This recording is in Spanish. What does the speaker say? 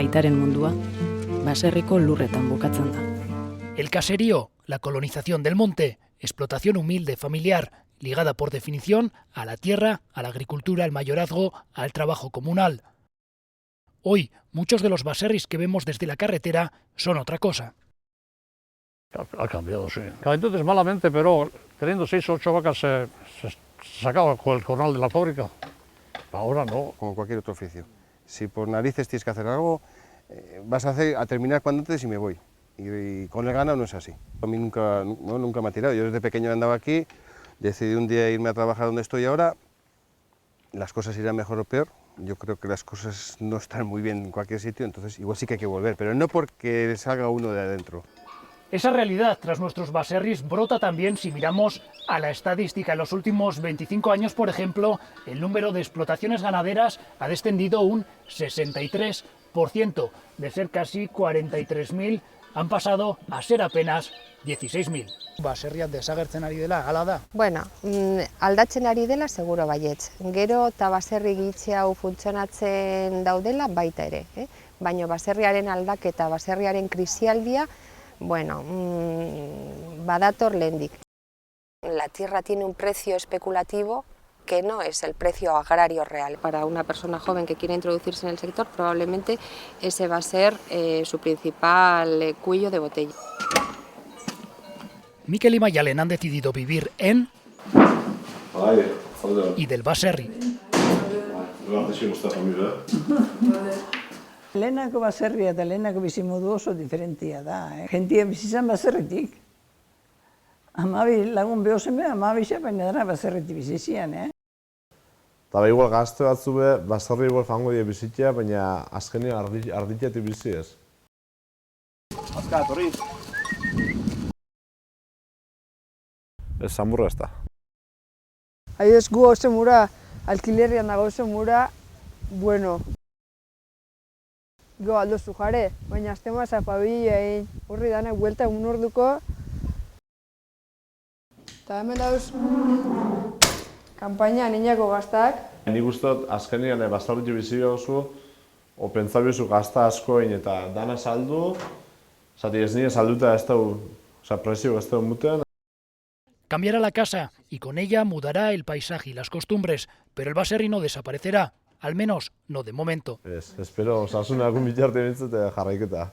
aitaren mundua, baserriko lurretan bukatzen da. El caserío, la colonización del monte, explotación humilde familiar, ligada por definición a la tierra, a la agricultura, al mayorazgo, al trabajo comunal. Hoy, muchos de los baserris que vemos desde la carretera son otra cosa. Ha cambiado, sí. Entonces malamente, pero teniendo 6 o 8 vacas se sacaba con el jornal de la fábrica. Ahora no. Como cualquier otro oficio. Si por narices tienes que hacer algo, vas a terminar cuando antes y me voy. Y con el ganado no es así. A mí nunca me ha tirado. Yo desde pequeño andaba aquí, decidí un día irme a trabajar donde estoy ahora. Las cosas irán mejor o peor. Yo creo que las cosas no están muy bien en cualquier sitio, entonces igual sí que hay que volver, pero no porque salga uno de adentro. Esa realidad tras nuestros baserris brota también si miramos a la estadística. En los últimos 25 años, por ejemplo, el número de explotaciones ganaderas ha descendido un 63%. De ser casi 43.000, han pasado a ser apenas 16.000. Baserriak desagertzen ari dela, hala da? Bueno, aldatzen ari dela seguro baietz. Gero eta baserri gitxe hau funtzionatzen daudela baita ere. Baina baserriaren aldaketa, baserriaren krisialdia, bueno, badator lehendik. La tierra tiene un precio especulativo que no es el precio agrario real. Para una persona joven que quiere introducirse en el sector, probablemente ese va a ser su principal cuello de botella. Mikel y Mayalen han decidido vivir en y del baserri. Lehenako baserria eta lehenako bizimodu oso diferentia da. Jentia bizizan baserritik. 12 lagun behoseme, 12 baina dara baserritik bizizian. Eta igual gazte batzu be, baserri igual fango die bizitzea, baina azkenean arditetik bizi ez. Azka, torri! Ez zamurra ez da. Adibidez, gu hauze mura, alkilerrian dago hauze mura, bueno. Go aldozu jare, baina azte maza pabila egin, horri danak buelta egun orduko. Eta hemen dauz, kampaina niñako gaztak. Nik ustot, azkenean baserritik bizi behozu, o pentsabiozu gazta askoin eta dana saldu, zati ez nire salduta ez dau, presio ez dau muten. Cambiará la casa y con ella mudará el paisaje y las costumbres, pero el baserri no desaparecerá, al menos no de momento. Espero, osasuna egun bitarte bintzute jarraiketa.